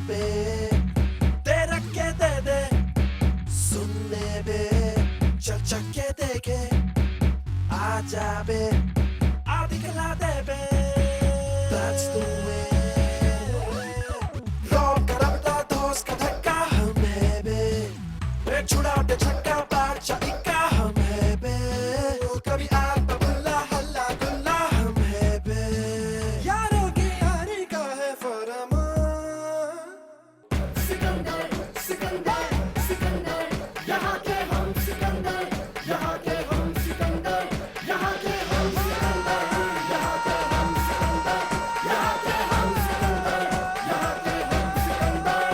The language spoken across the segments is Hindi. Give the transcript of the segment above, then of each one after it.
पे तेरा के दे दे सुनने बे चल के देखे आजा बे आ दिखला दे बे That's the way लौट कर अपना दोस्त का धक्का हमें बे छुड़ा दे छक्का बादशाह इक्का हमें बे कभी आता बुल्ला हल्ला गुल्ला हमें बे यारों की यारी का है फरमान सिकंदर सिकंदर सिकंदर यहाँ के हम सिकंदर यहाँ के हम सिकंदर यहाँ के हम सिकंदर यहाँ के हम सिकंदर यहाँ के हम सिकंदर यहाँ के हम सिकंदर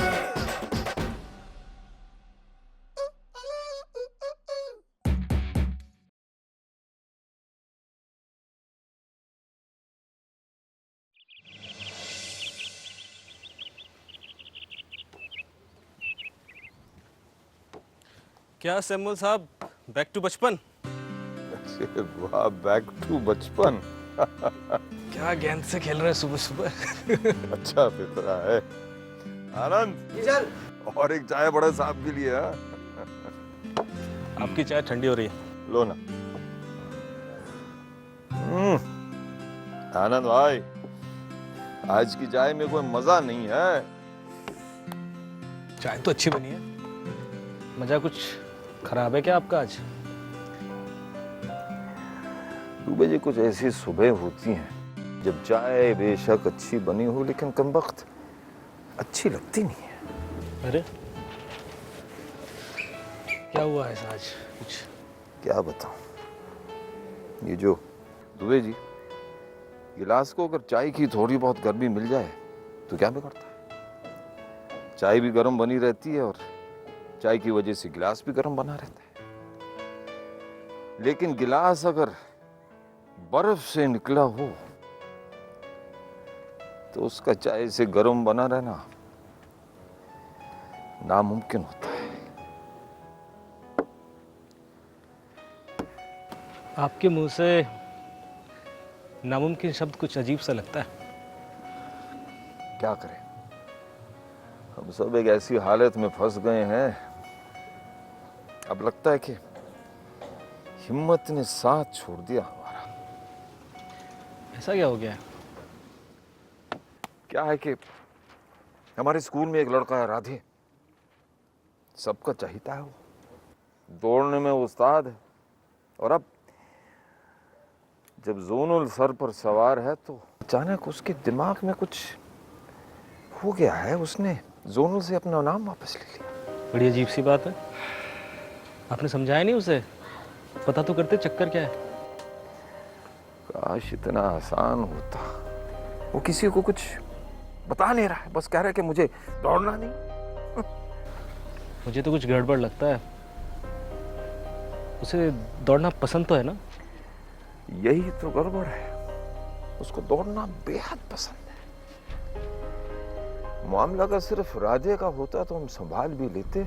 क्या सैमुअल साहब, बैक टू बचपन? अरे वाह, बैक टू बचपन। क्या गेंद से खेल रहे हैं सुबह सुबह। अच्छा फितरा है। आनंद सर और एक चाय बड़े साहब के लिए। हाँ? आपकी चाय ठंडी हो रही है। लो ना। आनंद भाई, आज की चाय में कोई मजा नहीं है। चाय तो अच्छी बनी है, मजा कुछ खराब है क्या आपका आज? दुबे जी, कुछ ऐसी सुबह होती हैं जब चाय बेशक अच्छी बनी हो लेकिन कमबख्त अच्छी लगती नहीं है। अरे क्या हुआ ऐसा आज कुछ? क्या बताऊं, ये जो दुबे जी, गिलास को अगर चाय की थोड़ी बहुत गर्मी मिल जाए तो क्या बिगड़ता है। चाय भी गर्म बनी रहती है और चाय की वजह से गिलास भी गर्म बना रहता है। लेकिन गिलास अगर बर्फ से निकला हो तो उसका चाय से गर्म बना रहना नामुमकिन होता है। आपके मुंह से नामुमकिन शब्द कुछ अजीब सा लगता है। क्या करें, हम सब एक ऐसी हालत में फंस गए हैं, अब लगता है कि हिम्मत ने साथ छोड़ दिया हमारा। ऐसा क्या हो गया है? क्या है कि हमारे स्कूल में एक लड़का है, राधे, सबका चहीता है। वो दौड़ने में उस्ताद है और अब जब जोनल सर पर सवार है तो अचानक उसके दिमाग में कुछ हो गया है। उसने जोनल से अपना नाम वापस ले लिया। बड़ी अजीब सी बात है। आपने समझाया नहीं उसे? पता तो करते चक्कर क्या है। काश इतना आसान होता। वो किसी को कुछ बता नहीं रहा है, बस कह रहा है कि मुझे दौड़ना नहीं। मुझे तो कुछ गड़बड़ लगता है। उसे दौड़ना पसंद तो है ना? यही तो गड़बड़ है, उसको दौड़ना बेहद पसंद है। मामला अगर सिर्फ राधे का होता तो हम संभाल भी लेते,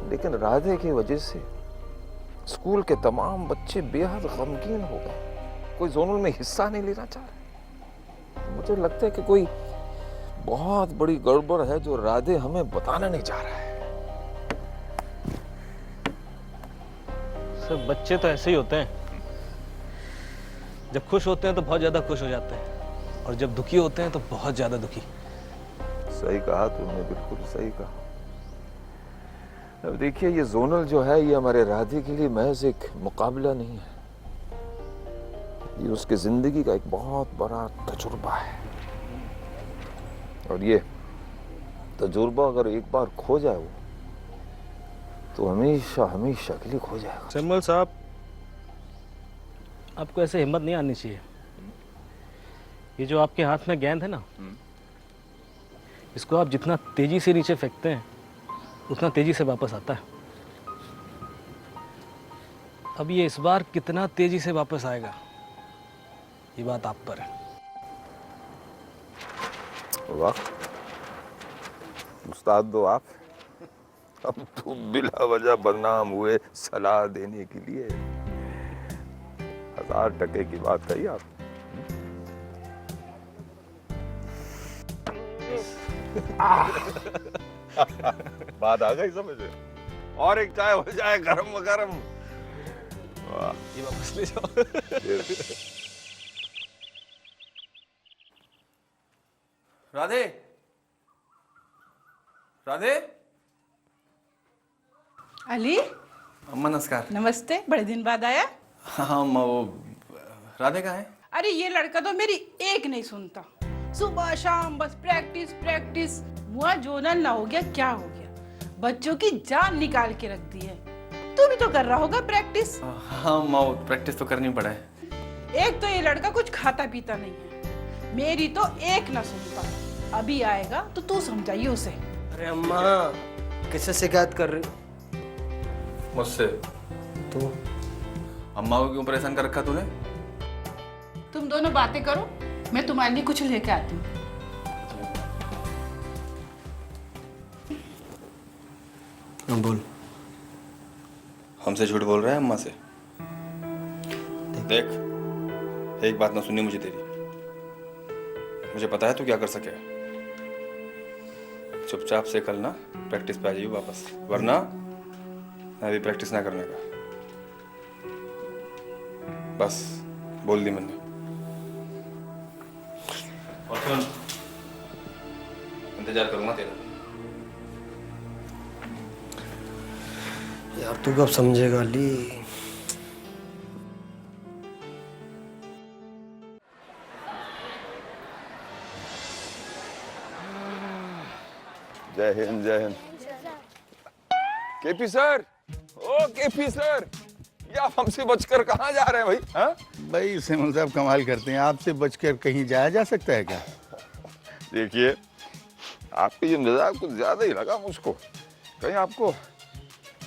लेकिन राधे की वजह से स्कूल के तमाम बच्चे बेहद गमगीन हो गए। कोई जोनल में हिस्सा नहीं लेना चाह रहा। मुझे लगता है कि कोई बहुत बड़ी गड़बड़ है जो राधे हमें बताना नहीं चाह रहा है। सब बच्चे तो ऐसे ही होते हैं। जब खुश होते हैं तो बहुत ज्यादा खुश हो जाते हैं और जब दुखी होते हैं तो बहुत ज्यादा दुखी। सही कहा तुमने, बिल्कुल सही कहा। अब देखिए, ये जोनल जो है ये हमारे राधे के लिए महज एक मुकाबला नहीं है, ये उसके जिंदगी का एक बहुत बड़ा तजुर्बा है। और ये तजुर्बा अगर एक बार खो जाए वो तो हमेशा हमेशा के लिए खो जाएगा। सैमुअल साहब, आपको ऐसे हिम्मत नहीं आनी चाहिए। ये जो आपके हाथ में गेंद है ना, इसको आप जितना तेजी से नीचे फेंकते हैं उतना तेजी से वापस आता है। अब ये इस बार कितना तेजी से वापस आएगा ये बात आप पर है। वाह, उस्ताद दो आप। हम तो बिला वजह बदनाम हुए सलाह देने के लिए। 1000% की बात कही आप। बात आ गई समझ में? और एक चाय हो जाए गरम गरम। वाह, ये वापस ले जाओ। राधे, राधे। अली, नमस्कार। नमस्ते। बड़े दिन बाद आया। हाँ, वो राधे कहाँ है? अरे ये लड़का तो मेरी एक नहीं सुनता, सुबह शाम बस प्रैक्टिस प्रैक्टिस। मुआ जोनल ना हो गया क्या हो गया, बच्चों की जान निकाल के रख दी है। तू भी तो कर रहा होगा प्रैक्टिस। हाँ माँ, प्रैक्टिस तो करनी पड़ा है। एक तो ये लड़का कुछ खाता पीता नहीं है, मेरी तो एक ना सुनता। अभी आएगा तो तू समझाइए उसे। अरे अम्मा, किससे शिकायत कर रही? मुझसे? तू? अम्मा को क्यों परेशान कर रखा तूने? तुम दोनों बातें करो, मैं तुम्हारे लिए कुछ लेके आती हूँ। बोल। हमसे झूठ बोल रहा है अम्मा से? देख, एक बात ना सुननी मुझे तेरी। मुझे पता है तू क्या कर सके। चुपचाप से कल ना प्रैक्टिस पे आ जाइए वापस, वरना मैं भी प्रैक्टिस ना करने का। बस बोल दी मैंने। और सुन, इंतजार करूंगा तेरा। यार तू कब समझेगा अली? जय हिंद जय हिंद। केपी सर, ओ केपी सर, ये आप हमसे बचकर कहाँ जा रहे हैं भाई? हाँ? भाई सेमल साहब कमाल करते हैं, आपसे बचकर कहीं जाया जा सकता है क्या? देखिए, आपके ये मिजाज कुछ ज्यादा ही लगा मुझको। कहीं आपको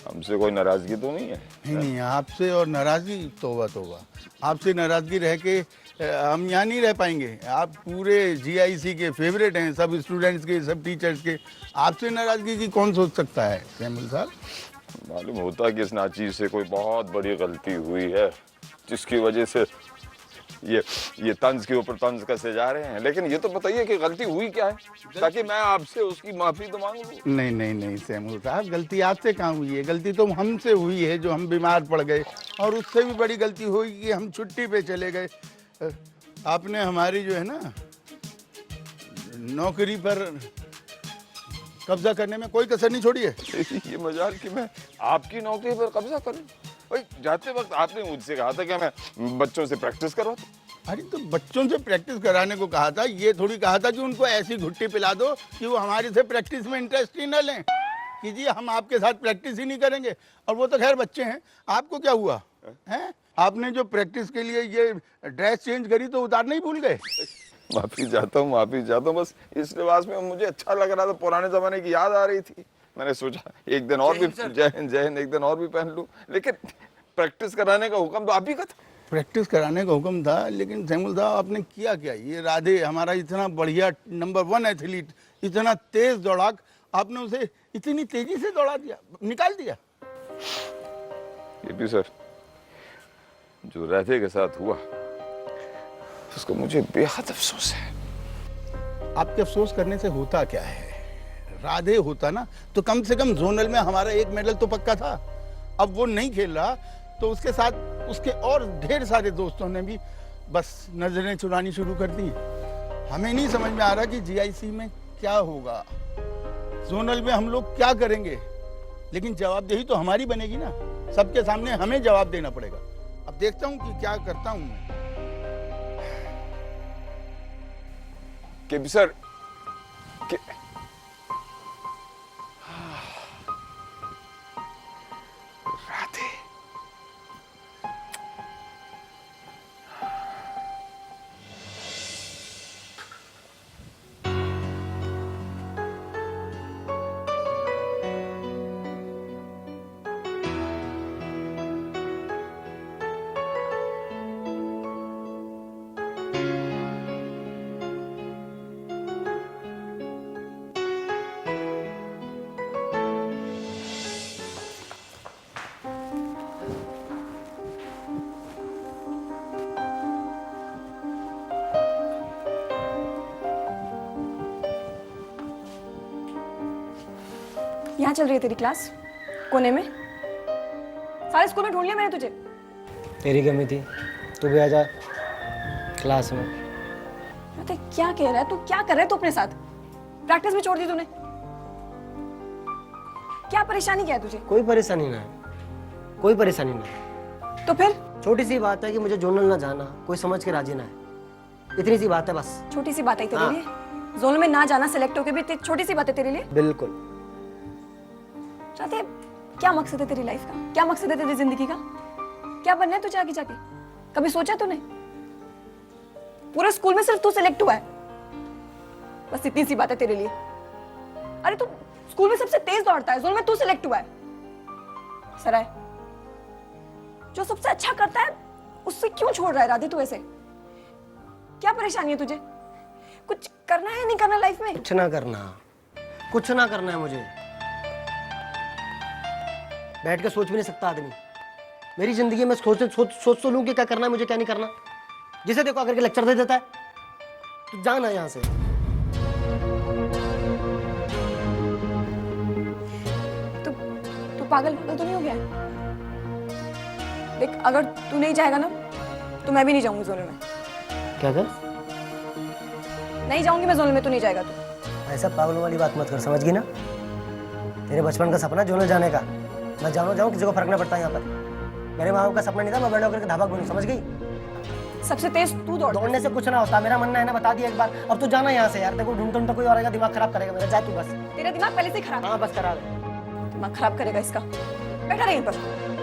हमसे कोई नाराजगी तो नहीं है? नहीं, आपसे और नाराजगी तौबा तौबा। आपसे नाराजगी रह के हम यहाँ नहीं रह पाएंगे। आप पूरे जीआईसी के फेवरेट हैं, सब स्टूडेंट्स के, सब टीचर्स के। आपसे नाराजगी की कौन सोच सकता है सेमल साहब? मालूम होता कि इस नाचीज से कोई बहुत बड़ी गलती हुई है, जिसकी वजह से ये तंज के ऊपर तंज कसे जा रहे हैं। लेकिन ये तो बताइए कि गलती हुई क्या है, ताकि मैं आपसे उसकी माफी तो मांग लूं। नहीं नहीं नहीं सेमल साहब, गलती आपसे कहाँ हुई है? गलती तो हमसे हुई है, जो हम बीमार पड़ गए। और उससे भी बड़ी गलती हुई कि हम छुट्टी पे चले गए। आपने हमारी जो है ना नौकरी पर कब्जा करने में कोई कसर नहीं छोड़ी है। ये मजाल कि मैं आपकी नौकरी पर कब्जा करूं? भाई जाते वक्त आपने मुझसे कहा था कि मैं बच्चों से प्रैक्टिस करवाता। अरे तो बच्चों से प्रैक्टिस कराने को कहा था, ये थोड़ी कहा था कि उनको ऐसी घुट्टी पिला दो कि वो हमारे से प्रैक्टिस में इंटरेस्ट ही न लें कि जी हम आपके साथ प्रैक्टिस ही नहीं करेंगे। और वो तो खैर बच्चे हैं, आपको क्या हुआ है? आपने जो प्रैक्टिस के लिए ये ड्रेस चेंज करी तो उतारना ही भूल गए। माफी चाहता हूँ, माफी चाहता हूँ। बस इस लिबास में मुझे अच्छा लग रहा था, पुराने जमाने की याद आ रही थी। मैंने सोचा एक दिन और भी, जय हिंद, एक दिन और भी पहन लूं। लेकिन प्रैक्टिस कराने का हुक्म तो आप ही का था। प्रैक्टिस कराने का हुक्म था, लेकिन सैमुल साहब आपने किया क्या? ये राधे हमारा इतना बढ़िया नंबर 1 एथलीट, इतना तेज दौड़ाक, आपने उसे इतनी तेजी से दौड़ा दिया, निकाल दिया। ये भी सर, जो राधे के साथ हुआ उसको मुझे बेहद अफसोस है। आपके अफसोस करने से होता क्या है? राधे होता ना तो कम से कम जोनल में हमारा एक मेडल तो पक्का था। अब वो नहीं खेल रहा तो उसके साथ उसके और ढेर सारे दोस्तों ने भी बस नजरें चुरानी शुरू कर दी। हमें नहीं समझ में आ रहा कि जीआईसी में क्या होगा, जोनल में हम लोग क्या करेंगे। लेकिन जवाबदेही तो हमारी बनेगी ना, सबके सामने हमें जवाब देना पड़ेगा। अब देखता हूँ कि क्या करता हूँ मैं। केपी सर, राधे, यहाँ चल रही है तेरी क्लास, कोने में। सारे स्कूल में ढूंढ लिया मैंने तुझे। तेरी कमी थी, तू भी आ जा क्लास में। अरे क्या कह रहा है तू, क्या कर रहा है तू अपने साथ? प्रैक्टिस भी छोड़ दी तूने। क्या परेशानी क्या है तुझे? कोई परेशानी ना है, कोई परेशानी ना है। तो फिर छोटी सी बात है कि मुझे जोनल ना जाना, कोई समझ के राजी ना है, इतनी सी बात है बस। छोटी सी बात है तेरे हाँ। लिए? जोनल में ना जाना, सिलेक्ट होके भी छोटी सी बात है तेरे लिए? बिल्कुल। चाहते क्या मकसद है तेरी लाइफ का? क्या मकसद है तेरी जिंदगी का? क्या बनना है तुझे आगे जाके? कभी सोचा तूने? पूरे स्कूल में सिर्फ तू सिलेक्ट हुआ है, बस इतनी सी बात है तेरे लिए। अरे तू स्कूल में सबसे तेज दौड़ता है, जोन में तू सिलेक्ट हुआ है। सराय, जो सबसे अच्छा करता है उससे क्यों छोड़ रहा है राधे तू ऐसे? क्या परेशानी है तुझे? कुछ करना है नहीं करना लाइफ में? कुछ ना करना, कुछ ना करना है मुझे। बैठ के सोच भी नहीं सकता आदमी। मेरी जिंदगी में सोच तो लूं कि क्या करना है मुझे, क्या नहीं करना। जिसे देखो आकर के लेक्चर दे देता है। तू जाना यहाँ से। तू पागल तो नहीं हो गया? देख, अगर तू नहीं जाएगा ना तो मैं भी नहीं जाऊंगी जोनल में। क्या कर? नहीं जाऊंगी मैं जोनल में, तू नहीं जाएगा तो। ऐसा पागलों वाली बात मत कर, समझ गई ना? तेरे बचपन का सपना जोनल जाने का, मैं जाऊँ किसी को फर्क ना पड़ता यहाँ पर। मेरे माँ बाप का सपना नहीं था मैं बड़ा होकर के धाबा बनूं, समझ गई? सबसे तेज तू दौड़ने से कुछ ना होता, मेरा मानना है ना, बता दिया एक बार। अब तू जाना यहाँ से यार, तेरे को ढूंढ तो कोई और आएगा दिमाग खराब करेगा मेरा। जा तू बस। तेरा दिमाग पहले से ही खराब है। हाँ बस करा दे। दिमाग खराब करेगा इसका। बैठा रही पर।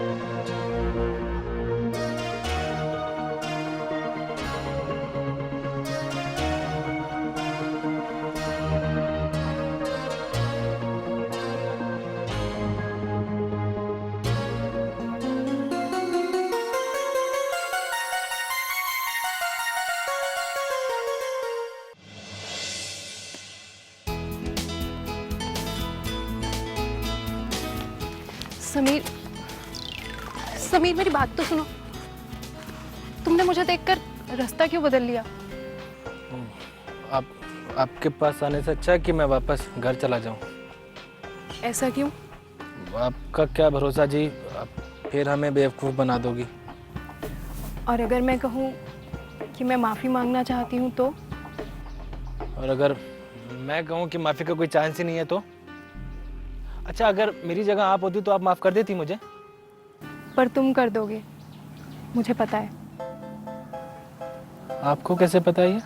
समीर, समीर मेरी बात तो सुनो। तुमने मुझे देखकर रास्ता क्यों बदल लिया? आपके पास आने से अच्छा है कि मैं वापस घर चला जाऊं। ऐसा क्यों? आपका क्या भरोसा जी, आप फिर हमें बेवकूफ़ बना दोगी। और अगर मैं कहूँ कि मैं माफ़ी मांगना चाहती हूँ तो? और अगर मैं कहूँ कि माफ़ी का कोई चांस ही नहीं है तो? अच्छा, अगर मेरी जगह आप होती तो आप माफ़ कर देती मुझे? पर तुम कर दोगे, मुझे पता है। आपको कैसे पता है ये?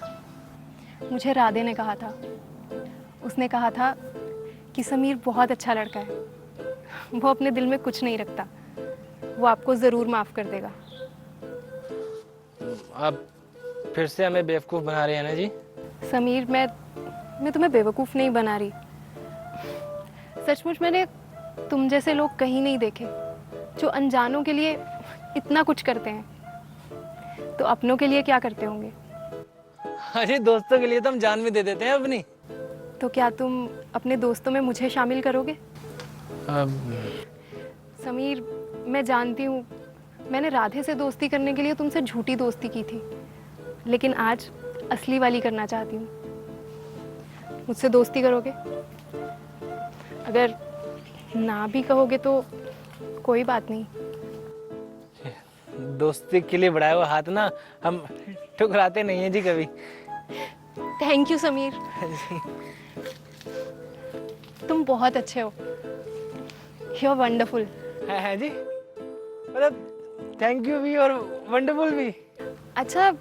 मुझे राधे ने कहा था। उसने कहा था कि समीर बहुत अच्छा लड़का है, वो अपने दिल में कुछ नहीं रखता, वो आपको ज़रूर माफ़ कर देगा। आप फिर से हमें बेवकूफ़ बना रहे हैं ना जी? समीर, मैं तुम्हें बेवकूफ़ नहीं बना रही। सचमुच मैंने तुम जैसे लोग कहीं नहीं देखे जो अनजानों के लिए इतना कुछ करते हैं, तो अपनों के लिए क्या करते होंगे? अरे दोस्तों के लिए तो हम जान भी दे देते हैं अपनी। तो क्या तुम अपने दोस्तों में मुझे शामिल करोगे? समीर, मैं जानती हूँ मैंने राधे से दोस्ती करने के लिए तुमसे झूठी दोस्ती की थी, लेकिन आज असली वाली करना चाहती हूँ। मुझसे दोस्ती करोगे? अगर ना भी कहोगे तो कोई बात नहीं। दोस्ती के लिए बढ़ाया हुआ हाथ ना हम ठुकराते नहीं हैं जी कभी। थैंक यू समीर, तुम बहुत अच्छे हो। You are wonderful. है जी, मतलब थैंक यू भी और वंडरफुल भी। अच्छा,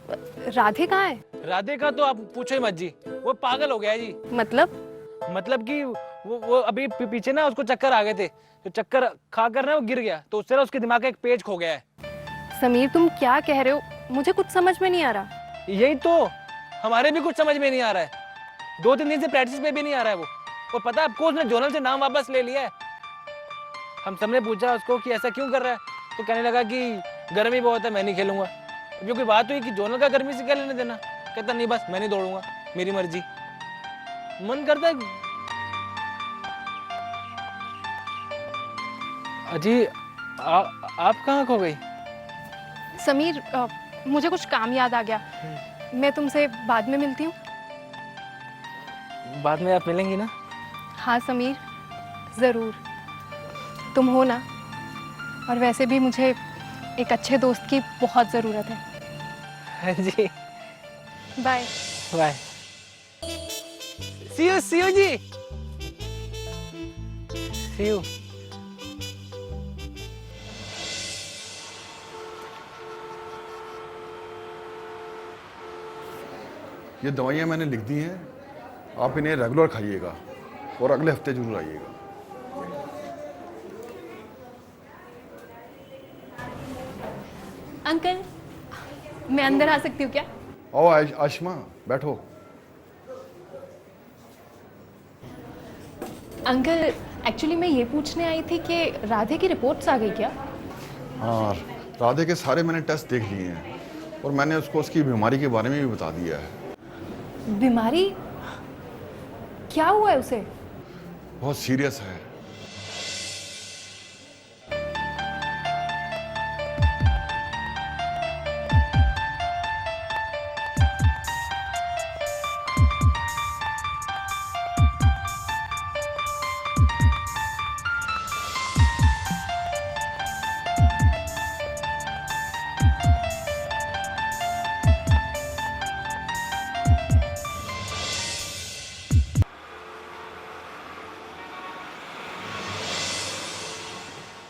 राधे कहाँ है? राधे का तो आप पूछो ही मत जी, वो पागल हो गया है जी। मतलब कि वो अभी पीछे ना उसको चक्कर आ गए थे, तो चक्कर खाकर ना वो गिर गया, तो उससे ना उसके दिमाग का एक पेज खो गया है। समीर, तुम क्या कह रहे हो? मुझे कुछ समझ में नहीं आ रहा। यही तो हमारे भी कुछ समझ में नहीं आ रहा है। 2-3 दिन से प्रैक्टिस पे भी नहीं आ रहा है वो। और पता है आपको, उसने जोनल से नाम वापस ले लिया है। हम सबने पूछा उसको कि ऐसा क्यों कर रहा है, तो कहने लगा कि गर्मी बहुत है, मैं नहीं खेलूंगा। जो कोई बात हुई कि जोनल का गर्मी से क्या लेने देना, कहता नहीं बस मैं नहीं दौड़ूंगा, मेरी मर्जी। मन करता है अजी आप कहाँ खो गई? समीर, मुझे कुछ काम याद आ गया, मैं तुमसे बाद में मिलती हूँ। बाद में आप मिलेंगी ना? हाँ समीर, ज़रूर, तुम हो ना। और वैसे भी मुझे एक अच्छे दोस्त की बहुत ज़रूरत है। हाँ जी, बाय। बाय। सी यू जी, सी यू। ये दवाइयाँ मैंने लिख दी हैं, आप इन्हें रेगुलर खाइएगा और अगले हफ्ते जरूर आइएगा। अंकल, मैं अंदर आ सकती हूँ क्या? आओ आशमा, बैठो। अंकल, एक्चुअली मैं ये पूछने आई थी कि राधे की रिपोर्ट्स आ गई क्या? हाँ, राधे के सारे मैंने टेस्ट देख लिए हैं और मैंने उसको उसकी बीमारी के बारे में भी बता दिया है। बीमारी? क्या हुआ है उसे? बहुत सीरियस है।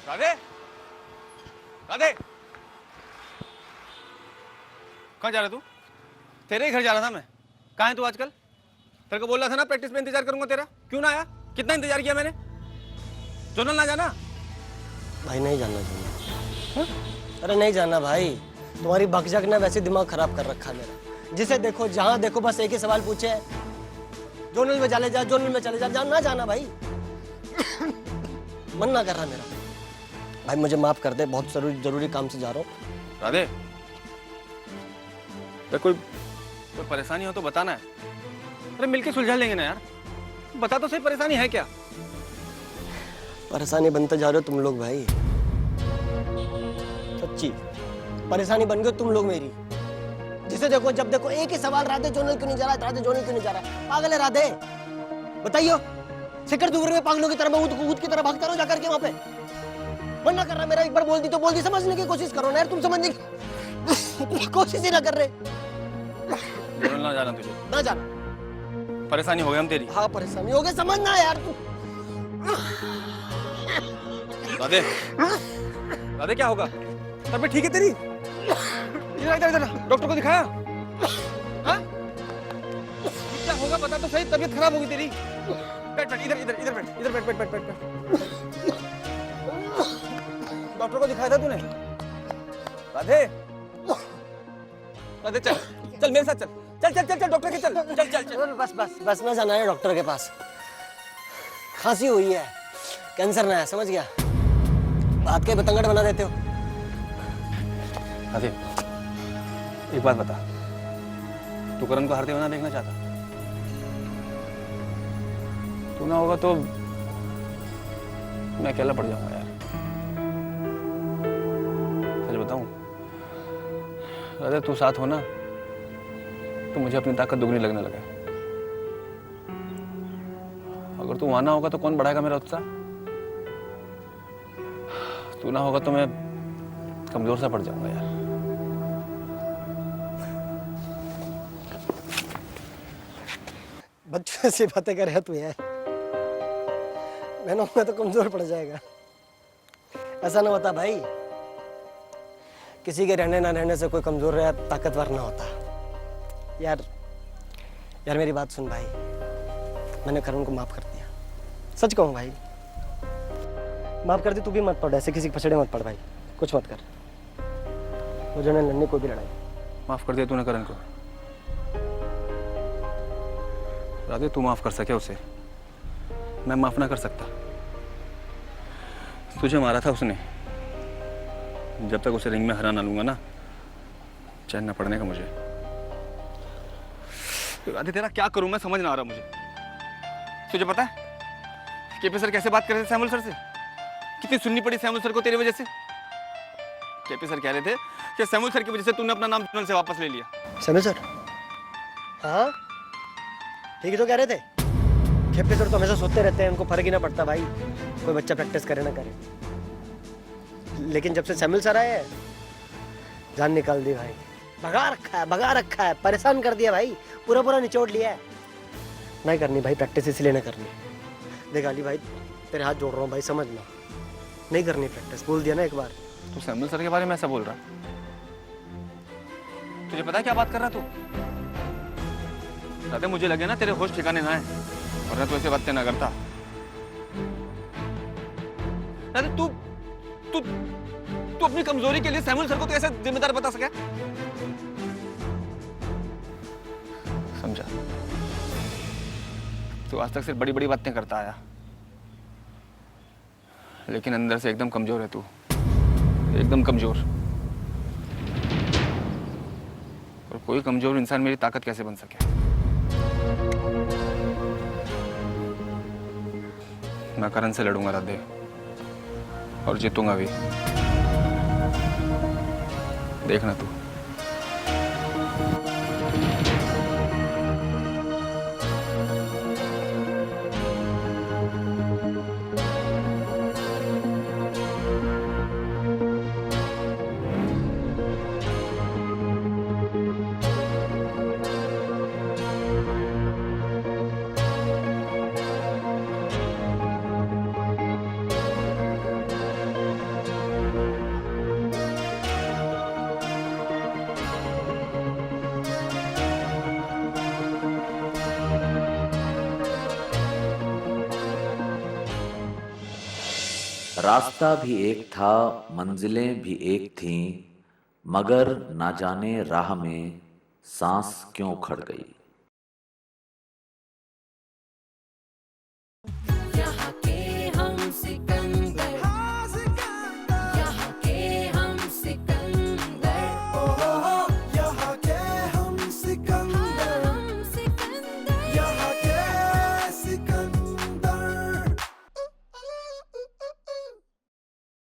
राधे, राधे, कहाँ जा रहा तू? तेरे ही घर जा रहा था मैं। कहाँ है तू आजकल? तेरे को बोल रहा था ना प्रैक्टिस में इंतजार करूंगा तेरा। क्यों ना आया? कितना इंतजार किया मैंने। जोनल ना जाना? भाई नहीं जानना चाहिए। अरे नहीं जाना भाई, तुम्हारी बकझक ने वैसे दिमाग खराब कर रखा है मेरा। जिसे देखो जहां देखो बस एक ही सवाल पूछे है, जोनल में चले जा, जोनल में चले जा। ना जाना भाई। मन ना कर रहा मेरा। भाई मुझे माफ कर दे, बहुत जरूरी काम से जा रहा हूँ। राधे, कोई परेशानी हो तो बताना है। अरे मिलके सुलझा लेंगे ना यार। बता तो सही, परेशानी है क्या? परेशानी बनते जा रहे हो तुम लोग भाई, सच्ची परेशानी बन गए तुम लोग मेरी। जिसे देखो जब देखो एक ही सवाल, राधे जोनल क्यों नहीं जा रहा, राधे जोनल क्यों नहीं जा रहा। पागल है राधे, बताइयो। शिखर दुबरे में पागलों की तरह मैं ऊँट की तरह भागता रहो जाकर के वहां पे। मन ना कर रहा मेरा। एक बार बोल दी तो बोल दी, समझने की कोशिश करो ना यार। तुम समझने की कोशिश ही ना कर रहे। जोनल ना जाना तुझे? ना जाना। परेशानी हो गई हम तेरी। हाँ परेशानी हो गई, समझना यार तू। राधे, राधे क्या होगा? तबीयत ठीक है तेरी? इधर इधर इधर, डॉक्टर को दिखाया? हाँ? क्या होगा बता तो सही, तबीयत खराब होगी तेरी। बैठ बैठ, इधर इधर इधर बैठ, इधर बैठ बैठ बैठ बैठ बैठ। डॉक्टर को दिखाया था तूने? राधे, राधे चल चल मेरे साथ चल। चल चल चल चल डॉक्टर के चल चल चल चल। बस बस बस ना जाना है डॉक्टर के पास। खांसी हुई है, कैंसर ना है, समझ गया? बात के बतंगड़ बना देते हो। राधे, एक बात बता, तू करण को हारते हुए ना देखना चाहता? तू ना होगा तो मैं अकेला पड़ जाऊंगा यार। सच बताऊं राधे, तू साथ हो ना तो मुझे अपनी ताकत दुगनी लगने लगा। अगर तू वहां ना होगा तो कौन बढ़ाएगा मेरा उत्साह? तू ना होगा तो मैं कमजोर सा पड़ जाऊंगा यार। बच्चों से बातें कर रहा तू यार। मैं ना होगा तो कमजोर पड़ जाएगा, ऐसा ना होता भाई। किसी के रहने ना रहने से कोई कमजोर या ताकतवर ना होता यार। यार मेरी बात सुन भाई, मैंने करण को माफ कर दिया। सच कहूँ भाई, माफ कर दी। तू भी मत पड़ ऐसे, किसी के पछड़े मत पड़ भाई, कुछ मत कर। वो जो लड़ने कोई भी लड़ाई। माफ कर दिया तूने करण को? राधे, तू माफ कर सके उसे, मैं माफ ना कर सकता। तुझे मारा था उसने, जब तक उसे रिंग में हरा ना लूंगा ना चैन ना पड़ने का मुझे। राधे, तेरा क्या करूं मैं समझ ना आ रहा मुझे। तुझे पता है केपी सर कैसे बात कर रहे थे सैमुअल सर से? कितनी सुननी पड़ी सैमुअल सर को तेरी वजह से। केपी सर कह रहे थे कि सैमुअल सर की वजह से तूने अपना नाम जोनल से वापस ले लिया। Samuel sir? हाँ ठीक है, तो कह रहे थे। खेपे सर तो हमेशा सोते रहते हैं, उनको फर्क ही ना पड़ता भाई कोई बच्चा प्रैक्टिस करे ना करे। लेकिन जब से सैमुअल सर आए हैं, जान निकाल दी भाई। भगा रखा है, परेशान कर दिया भाई, पूरा निचोड़ लिया है। नहीं करनी भाई प्रैक्टिस, इसलिए नहीं करनी। देख अली भाई तेरे हाथ जोड़ रहा हूँ भाई, समझना, नहीं करनी प्रैक्टिस, बोल दिया ना एक बार। तू सैमुअल सर के बारे में ऐसा बोल रहा? तुझे पता है क्या बात कर रहा तू? राधे मुझे लगे ना तेरे होश ठिकाने ना है, वरना तू ऐसे बातें ना करता। राधे तू तू तू अपनी कमजोरी के लिए सैमुअल सर को तो ऐसे जिम्मेदार बता सके? समझा, तू आज तक सिर्फ बड़ी बड़ी बातें करता आया, लेकिन अंदर से एकदम कमजोर है तू, एकदम कमजोर। और कोई कमजोर इंसान मेरी ताकत कैसे बन सके? मैं करण से लड़ूंगा राधे, और जीतूंगा भी, देखना तू। रास्ता भी एक था, मंजिलें भी एक थीं, मगर ना जाने राह में सांस क्यों खड़ गई।